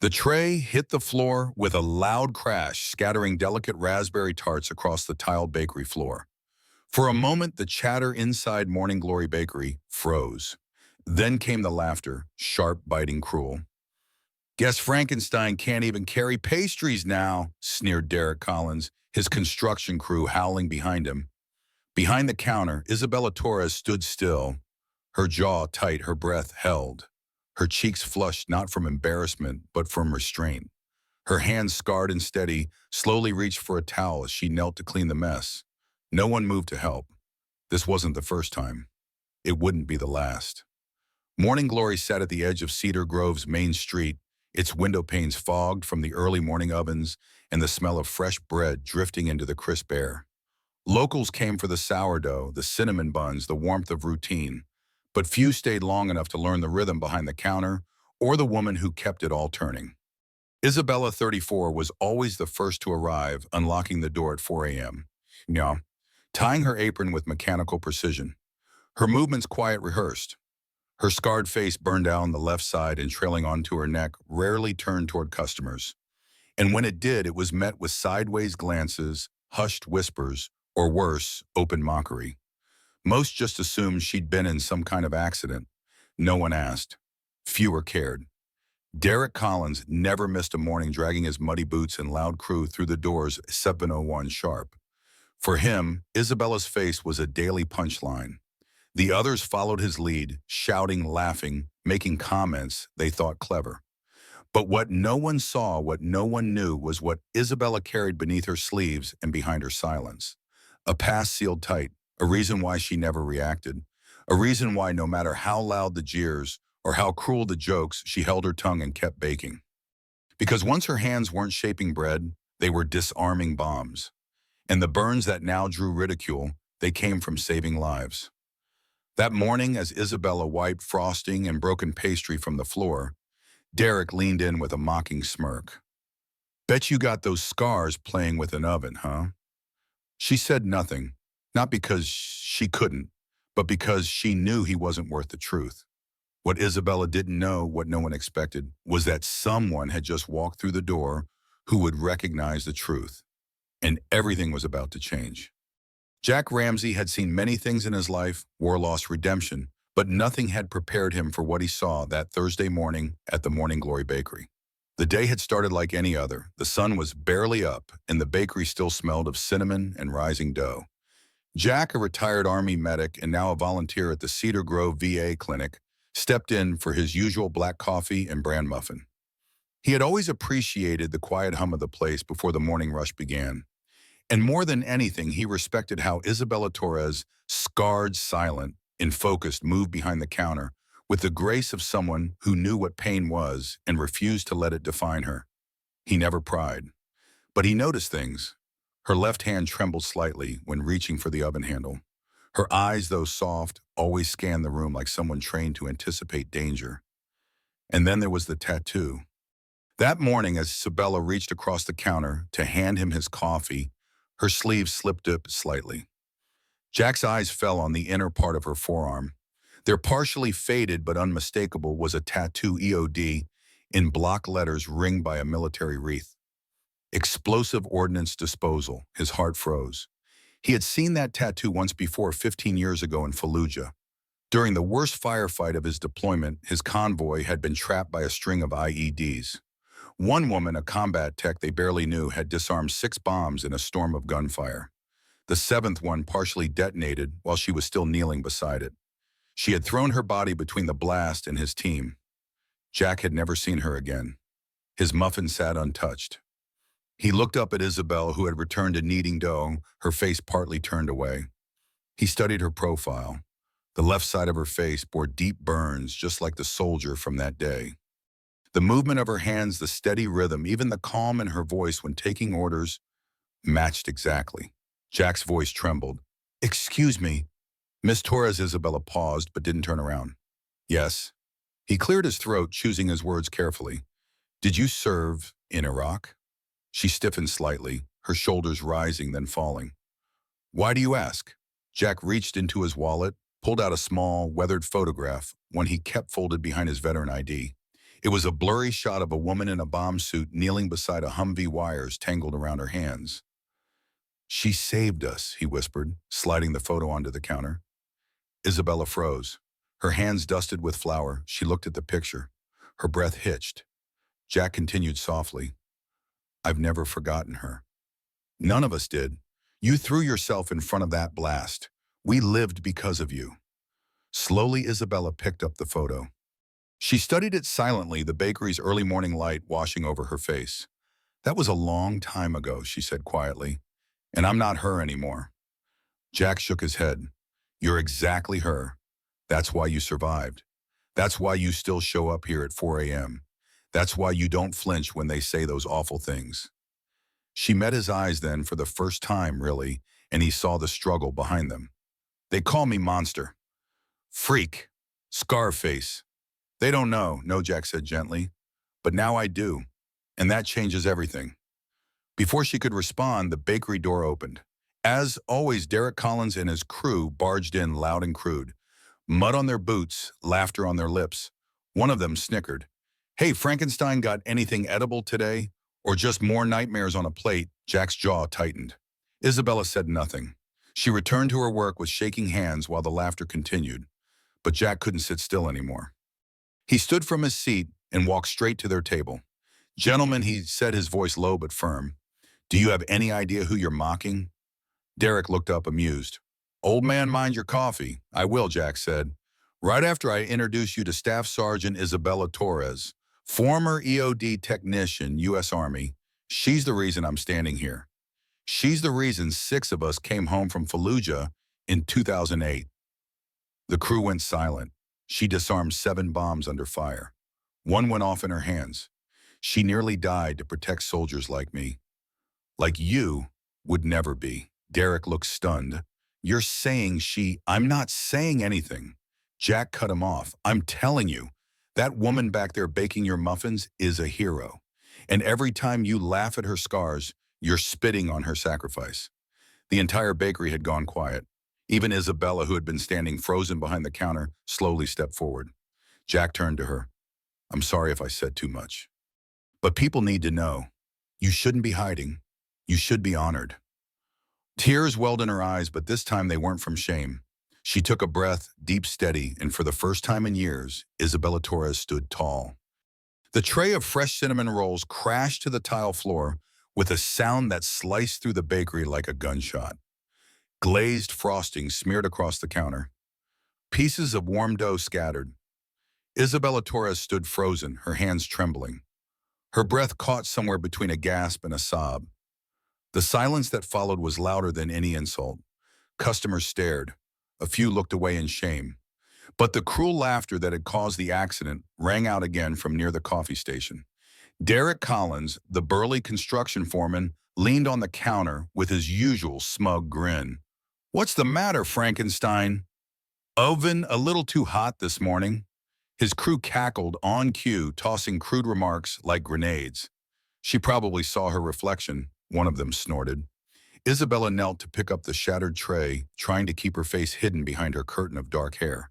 The tray hit the floor with a loud crash, scattering delicate raspberry tarts across the tiled bakery floor. For a moment, the chatter inside Morning Glory Bakery froze. Then came the laughter, sharp, biting, cruel. "Guess Frankenstein can't even carry pastries now," sneered Derek Collins, his construction crew howling behind him. Behind the counter, Isabella Torres stood still, her jaw tight, her breath held. Her cheeks flushed not from embarrassment, but from restraint. Her hands, scarred and steady, slowly reached for a towel as she knelt to clean the mess. No one moved to help. This wasn't the first time. It wouldn't be the last. Morning Glory sat at the edge of Cedar Grove's main street, its window panes fogged from the early morning ovens and the smell of fresh bread drifting into the crisp air. Locals came for the sourdough, the cinnamon buns, the warmth of routine, but few stayed long enough to learn the rhythm behind the counter or the woman who kept it all turning. Isabella, 34, was always the first to arrive, unlocking the door at 4 a.m. Yeah, tying her apron with mechanical precision. Her movements quiet, rehearsed. Her scarred face burned down the left side and trailing onto her neck, rarely turned toward customers. And when it did, it was met with sideways glances, hushed whispers, or worse, open mockery. Most just assumed she'd been in some kind of accident. No one asked. Fewer cared. Derek Collins never missed a morning, dragging his muddy boots and loud crew through the doors 7:01 sharp. For him, Isabella's face was a daily punchline. The others followed his lead, shouting, laughing, making comments they thought clever. But what no one saw, what no one knew, was what Isabella carried beneath her sleeves and behind her silence. A past sealed tight, a reason why she never reacted, a reason why no matter how loud the jeers or how cruel the jokes, she held her tongue and kept baking. Because once her hands weren't shaping bread, they were disarming bombs. And the burns that now drew ridicule, they came from saving lives. That morning, as Isabella wiped frosting and broken pastry from the floor, Derek leaned in with a mocking smirk. "Bet you got those scars playing with an oven, huh?" She said nothing, not because she couldn't, but because she knew he wasn't worth the truth. What Isabella didn't know, what no one expected, was that someone had just walked through the door who would recognize the truth. And everything was about to change. Jack Ramsey had seen many things in his life, war, loss, redemption, but nothing had prepared him for what he saw that Thursday morning at the Morning Glory Bakery. The day had started like any other. The sun was barely up, and the bakery still smelled of cinnamon and rising dough. Jack, a retired Army medic and now a volunteer at the Cedar Grove VA clinic, stepped in for his usual black coffee and bran muffin. He had always appreciated the quiet hum of the place before the morning rush began. And more than anything, he respected how Isabella Torres, scarred, silent, and focused, moved behind the counter with the grace of someone who knew what pain was and refused to let it define her. He never pried. But he noticed things. Her left hand trembled slightly when reaching for the oven handle. Her eyes, though soft, always scanned the room like someone trained to anticipate danger. And then there was the tattoo. That morning, as Isabella reached across the counter to hand him his coffee, her sleeve slipped up slightly. Jack's eyes fell on the inner part of her forearm. There, partially faded but unmistakable, was a tattoo EOD in block letters ringed by a military wreath. Explosive Ordnance Disposal. His heart froze. He had seen that tattoo once before, 15 years ago in Fallujah. During the worst firefight of his deployment, his convoy had been trapped by a string of IEDs. One woman, a combat tech they barely knew, had disarmed 6 bombs in a storm of gunfire. The 7th one partially detonated while she was still kneeling beside it. She had thrown her body between the blast and his team. Jack had never seen her again. His muffin sat untouched. He looked up at Isabel, who had returned to kneading dough, her face partly turned away. He studied her profile. The left side of her face bore deep burns, just like the soldier from that day. The movement of her hands, the steady rhythm, even the calm in her voice when taking orders, matched exactly. Jack's voice trembled. "Excuse me." Miss Torres. Isabella paused but didn't turn around. "Yes." He cleared his throat, choosing his words carefully. "Did you serve in Iraq?" She stiffened slightly, her shoulders rising then falling. "Why do you ask?" Jack reached into his wallet, pulled out a small, weathered photograph, one he kept folded behind his veteran ID. It was a blurry shot of a woman in a bomb suit kneeling beside a Humvee wires tangled around her hands. "She saved us," he whispered, sliding the photo onto the counter. Isabella froze. Her hands dusted with flour, she looked at the picture. Her breath hitched. Jack continued softly, "I've never forgotten her. None of us did. You threw yourself in front of that blast. We lived because of you." Slowly, Isabella picked up the photo. She studied it silently, the bakery's early morning light washing over her face. "That was a long time ago," she said quietly, "and I'm not her anymore." Jack shook his head. "You're exactly her. That's why you survived. That's why you still show up here at 4 a.m. That's why you don't flinch when they say those awful things." She met his eyes then for the first time, really, and he saw the struggle behind them. "They call me monster, freak, Scarface. They don't know," no, Jack said gently. "But now I do, and that changes everything." Before she could respond, the bakery door opened. As always, Derek Collins and his crew barged in loud and crude. Mud on their boots, laughter on their lips. One of them snickered. "Hey, Frankenstein, got anything edible today? Or just more nightmares on a plate?" Jack's jaw tightened. Isabella said nothing. She returned to her work with shaking hands while the laughter continued. But Jack couldn't sit still anymore. He stood from his seat and walked straight to their table. "Gentlemen," he said, his voice low but firm, "do you have any idea who you're mocking?" Derek looked up amused. "Old man, mind your coffee." "I will," Jack said. "Right after I introduce you to Staff Sergeant Isabella Torres, former EOD technician, U.S. Army. She's the reason I'm standing here. She's the reason 6 of us came home from Fallujah in 2008. The crew went silent. She disarmed 7 bombs under fire. 1 went off in her hands. She nearly died to protect soldiers like me. Like you would never be." Derek looked stunned. "You're saying I'm not saying anything." Jack cut him off. "I'm telling you, that woman back there baking your muffins is a hero. And every time you laugh at her scars, you're spitting on her sacrifice." The entire bakery had gone quiet. Even Isabella, who had been standing frozen behind the counter, slowly stepped forward. Jack turned to her. "I'm sorry if I said too much. But people need to know. You shouldn't be hiding. You should be honored." Tears welled in her eyes, but this time they weren't from shame. She took a breath, deep, steady, and for the first time in years, Isabella Torres stood tall. The tray of fresh cinnamon rolls crashed to the tile floor with a sound that sliced through the bakery like a gunshot. Glazed frosting smeared across the counter. Pieces of warm dough scattered. Isabella Torres stood frozen, her hands trembling. Her breath caught somewhere between a gasp and a sob. The silence that followed was louder than any insult. Customers stared. A few looked away in shame. But the cruel laughter that had caused the accident rang out again from near the coffee station. Derek Collins, the burly construction foreman, leaned on the counter with his usual smug grin. "What's the matter, Frankenstein? Oven a little too hot this morning?" His crew cackled on cue, tossing crude remarks like grenades. "She probably saw her reflection," one of them snorted. Isabella knelt to pick up the shattered tray, trying to keep her face hidden behind her curtain of dark hair.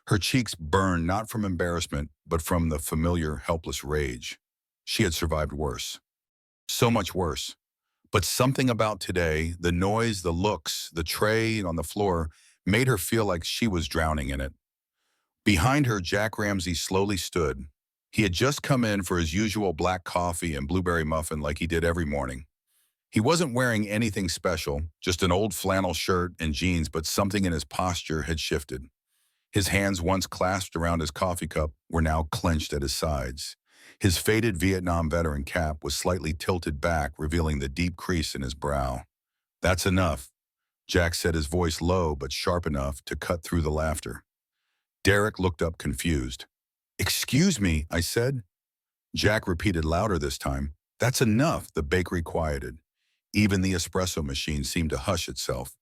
Her cheeks burned not from embarrassment, but from the familiar, helpless rage. She had survived worse. So much worse. But something about today, the noise, the looks, the tray on the floor, made her feel like she was drowning in it. Behind her, Jack Ramsey slowly stood. He had just come in for his usual black coffee and blueberry muffin like he did every morning. He wasn't wearing anything special, just an old flannel shirt and jeans, but something in his posture had shifted. His hands, once clasped around his coffee cup, were now clenched at his sides. His faded Vietnam veteran cap was slightly tilted back, revealing the deep crease in his brow. "That's enough," Jack said, his voice low but sharp enough to cut through the laughter. Derek looked up confused. "Excuse me," I said. Jack repeated louder this time. "That's enough," the bakery quieted. Even the espresso machine seemed to hush itself.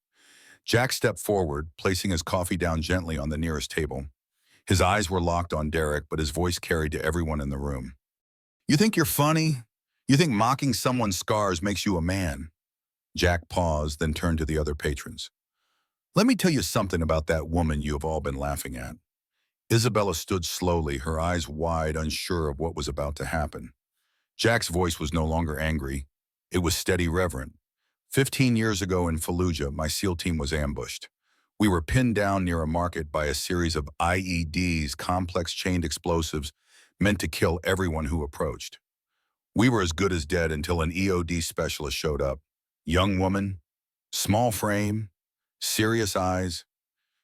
Jack stepped forward, placing his coffee down gently on the nearest table. His eyes were locked on Derek, but his voice carried to everyone in the room. "You think you're funny? You think mocking someone's scars makes you a man?" Jack paused, then turned to the other patrons. "Let me tell you something about that woman you have all been laughing at. Isabella stood slowly, her eyes wide, unsure of what was about to happen. Jack's voice was no longer angry. It was steady, reverent. 15 years ago in Fallujah, my SEAL team was ambushed. We were pinned down near a market by a series of IEDs, complex chained explosives, meant to kill everyone who approached. We were as good as dead until an EOD specialist showed up. Young woman, small frame, serious eyes.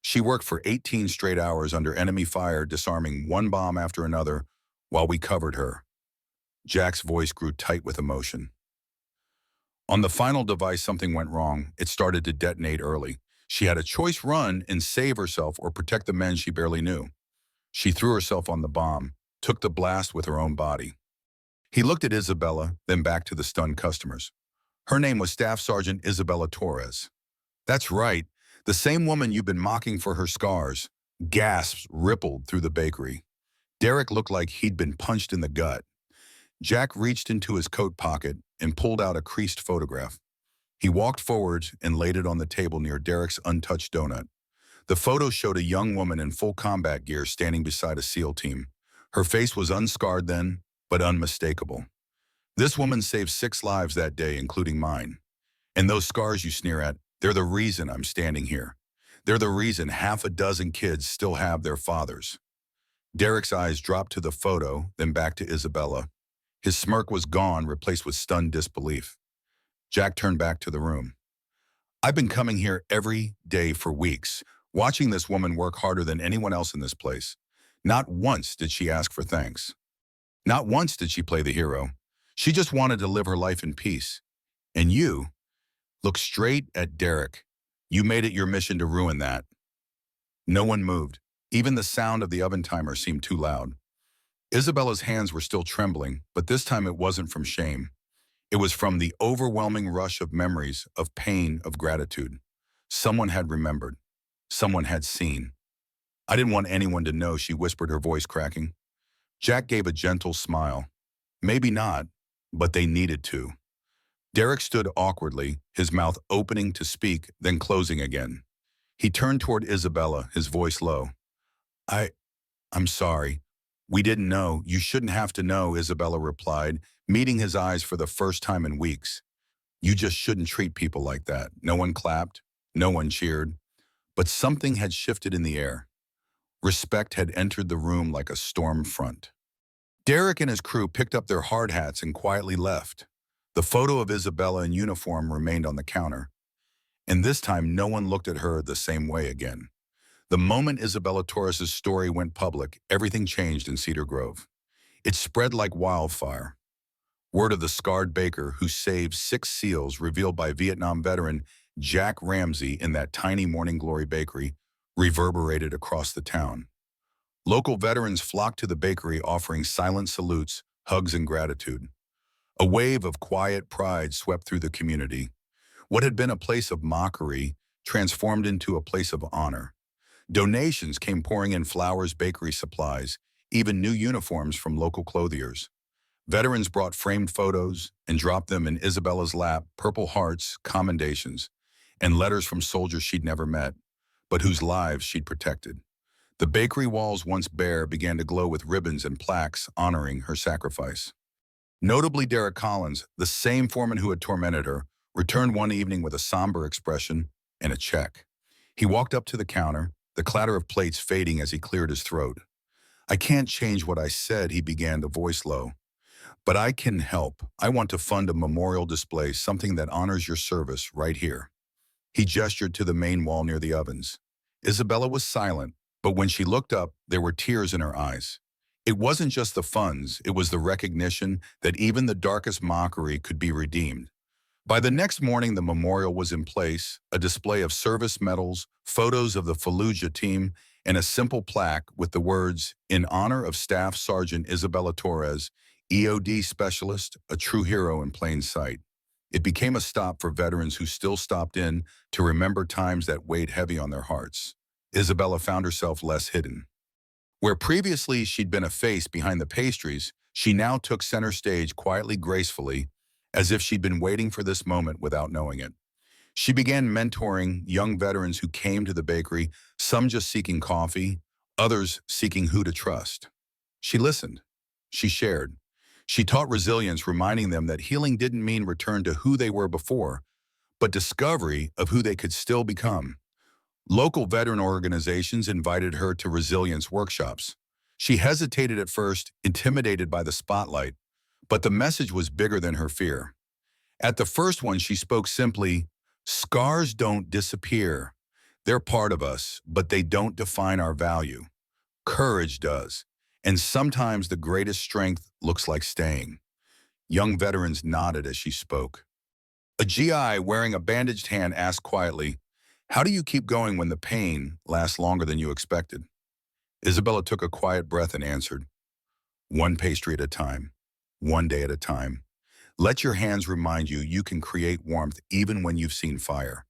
She worked for 18 straight hours under enemy fire, disarming one bomb after another while we covered her. Jack's voice grew tight with emotion. On the final device, something went wrong. It started to detonate early. She had a choice: run and save herself or protect the men she barely knew. She threw herself on the bomb, took the blast with her own body. He looked at Isabella, then back to the stunned customers. Her name was Staff Sergeant Isabella Torres. That's right, the same woman you've been mocking for her scars. Gasps rippled through the bakery. Derek looked like he'd been punched in the gut. Jack reached into his coat pocket and pulled out a creased photograph. He walked forward and laid it on the table near Derek's untouched donut. The photo showed a young woman in full combat gear standing beside a SEAL team. Her face was unscarred then, but unmistakable. This woman saved 6 lives that day, including mine. And those scars you sneer at, they're the reason I'm standing here. They're the reason half a dozen kids still have their fathers. Derek's eyes dropped to the photo, then back to Isabella. His smirk was gone, replaced with stunned disbelief. Jack turned back to the room. I've been coming here every day for weeks, watching this woman work harder than anyone else in this place. Not once did she ask for thanks. Not once did she play the hero. She just wanted to live her life in peace. And you, look straight at Derek. You made it your mission to ruin that. No one moved. Even the sound of the oven timer seemed too loud. Isabella's hands were still trembling, but this time it wasn't from shame. It was from the overwhelming rush of memories, of pain, of gratitude. Someone had remembered. Someone had seen. I didn't want anyone to know, she whispered, her voice cracking. Jack gave a gentle smile. Maybe not, but they needed to. Derek stood awkwardly, his mouth opening to speak, then closing again. He turned toward Isabella, his voice low. I'm sorry. We didn't know. You shouldn't have to know, Isabella replied, meeting his eyes for the first time in weeks. You just shouldn't treat people like that. No one clapped. No one cheered. But something had shifted in the air. Respect had entered the room like a storm front. Derek and his crew picked up their hard hats and quietly left. The photo of Isabella in uniform remained on the counter. And this time, no one looked at her the same way again. The moment Isabella Torres' story went public, everything changed in Cedar Grove. It spread like wildfire. Word of the scarred baker who saved 6 SEALs, revealed by Vietnam veteran Jack Ramsey in that tiny Morning Glory bakery, reverberated across the town. Local veterans flocked to the bakery, offering silent salutes, hugs, and gratitude. A wave of quiet pride swept through the community. What had been a place of mockery transformed into a place of honor. Donations came pouring in: flowers, bakery supplies, even new uniforms from local clothiers. Veterans brought framed photos and dropped them in Isabella's lap: Purple Hearts, commendations, and letters from soldiers she'd never met, but whose lives she'd protected. The bakery walls, once bare, began to glow with ribbons and plaques honoring her sacrifice. Notably, Derek Collins, the same foreman who had tormented her, returned one evening with a somber expression and a check. He walked up to the counter, the clatter of plates fading as he cleared his throat. I can't change what I said, he began, the voice low. But I can help. I want to fund a memorial display, something that honors your service right here. He gestured to the main wall near the ovens. Isabella was silent, but when she looked up, there were tears in her eyes. It wasn't just the funds, it was the recognition that even the darkest mockery could be redeemed. By the next morning, the memorial was in place, a display of service medals, photos of the Fallujah team, and a simple plaque with the words, "In honor of Staff Sergeant Isabella Torres, EOD Specialist, a true hero in plain sight." It became a stop for veterans who still stopped in to remember times that weighed heavy on their hearts. Isabella found herself less hidden. Where previously she'd been a face behind the pastries, she now took center stage, quietly, gracefully, as if she'd been waiting for this moment without knowing it. She began mentoring young veterans who came to the bakery, some just seeking coffee, others seeking who to trust. She listened. She shared. She taught resilience, reminding them that healing didn't mean return to who they were before, but discovery of who they could still become. Local veteran organizations invited her to resilience workshops. She hesitated at first, intimidated by the spotlight, but the message was bigger than her fear. At the first one, she spoke simply, "Scars don't disappear. They're part of us, but they don't define our value. Courage does. And sometimes the greatest strength looks like staying." Young veterans nodded as she spoke. A GI wearing a bandaged hand asked quietly, "How do you keep going when the pain lasts longer than you expected?" Isabella took a quiet breath and answered, "One pastry at a time, one day at a time. Let your hands remind you you can create warmth even when you've seen fire."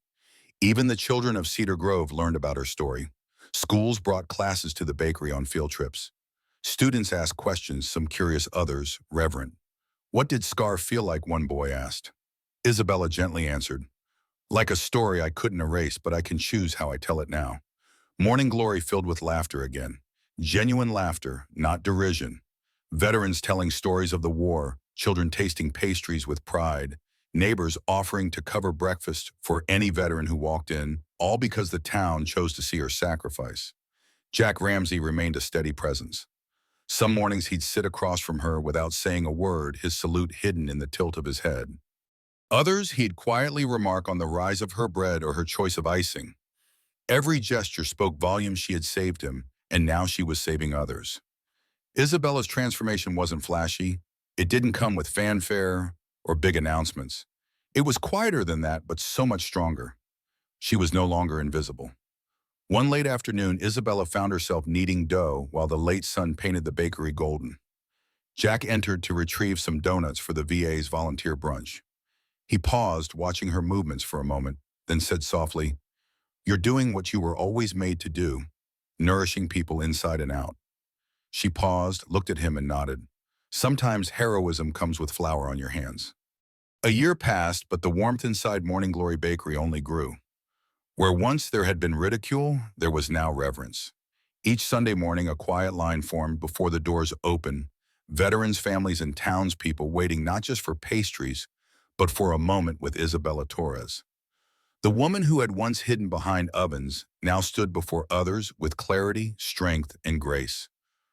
Even the children of Cedar Grove learned about her story. Schools brought classes to the bakery on field trips. Students asked questions, some curious, others reverent. "What did Scar feel like?" one boy asked. Isabella gently answered, "Like a story I couldn't erase, but I can choose how I tell it now." Morning Glory filled with laughter again. Genuine laughter, not derision. Veterans telling stories of the war, children tasting pastries with pride, neighbors offering to cover breakfast for any veteran who walked in, all because the town chose to see her sacrifice. Jack Ramsey remained a steady presence. Some mornings he'd sit across from her without saying a word, his salute hidden in the tilt of his head. Others he'd quietly remark on the rise of her bread or her choice of icing. Every gesture spoke volumes. She had saved him, and now she was saving others. Isabella's transformation wasn't flashy. It didn't come with fanfare or big announcements. It was quieter than that, but so much stronger. She was no longer invisible. One late afternoon, Isabella found herself kneading dough while the late sun painted the bakery golden. Jack entered to retrieve some donuts for the VA's volunteer brunch. He paused, watching her movements for a moment, then said softly, "You're doing what you were always made to do, nourishing people inside and out." She paused, looked at him and nodded. "Sometimes heroism comes with flour on your hands." A year passed, but the warmth inside Morning Glory Bakery only grew. Where once there had been ridicule, there was now reverence. Each Sunday morning, a quiet line formed before the doors opened, veterans, families, and townspeople waiting not just for pastries, but for a moment with Isabella Torres. The woman who had once hidden behind ovens now stood before others with clarity, strength, and grace.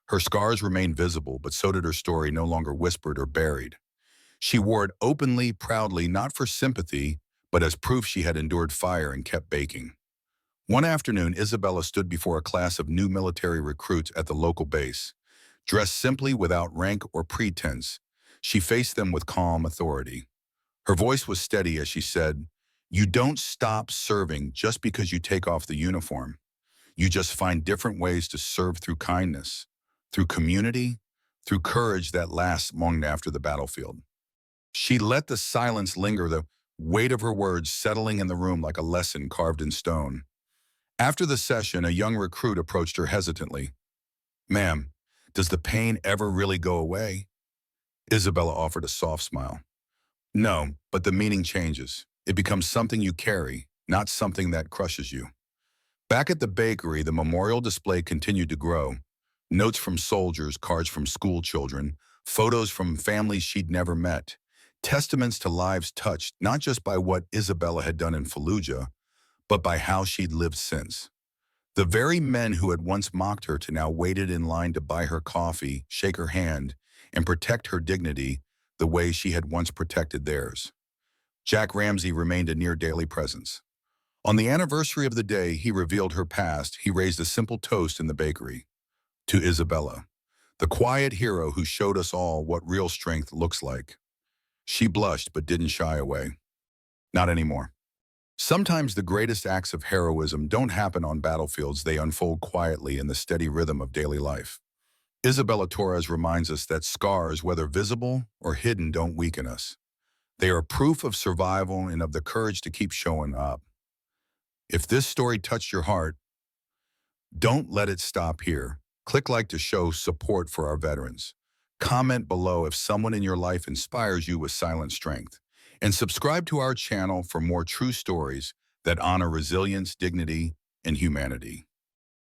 Her scars remained visible, but so did her story, no longer whispered or buried. She wore it openly, proudly, not for sympathy, but as proof she had endured fire and kept baking. One afternoon, Isabella stood before a class of new military recruits at the local base. Dressed simply, without rank or pretense, she faced them with calm authority. Her voice was steady as she said, "You don't stop serving just because you take off the uniform. You just find different ways to serve, through kindness, through community, through courage that lasts long after the battlefield." She let the silence linger, the weight of her words settling in the room like a lesson carved in stone. After the session, a young recruit approached her hesitantly. "Ma'am, does the pain ever really go away?" Isabella offered a soft smile. "No, but the meaning changes. It becomes something you carry, not something that crushes you." Back at the bakery, the memorial display continued to grow. Notes from soldiers, cards from school children, photos from families she'd never met. Testaments to lives touched, not just by what Isabella had done in Fallujah, but by how she'd lived since. The very men who had once mocked her to now waited in line to buy her coffee, shake her hand, and protect her dignity the way she had once protected theirs. Jack Ramsey remained a near-daily presence. On the anniversary of the day he revealed her past, he raised a simple toast in the bakery. To Isabella, the quiet hero who showed us all what real strength looks like. She blushed but didn't shy away. Not anymore. Sometimes the greatest acts of heroism don't happen on battlefields, they unfold quietly in the steady rhythm of daily life. Isabella Torres reminds us that scars, whether visible or hidden, don't weaken us. They are proof of survival and of the courage to keep showing up. If this story touched your heart, don't let it stop here. Click like to show support for our veterans. Comment below if someone in your life inspires you with silent strength. And subscribe to our channel for more true stories that honor resilience, dignity, and humanity.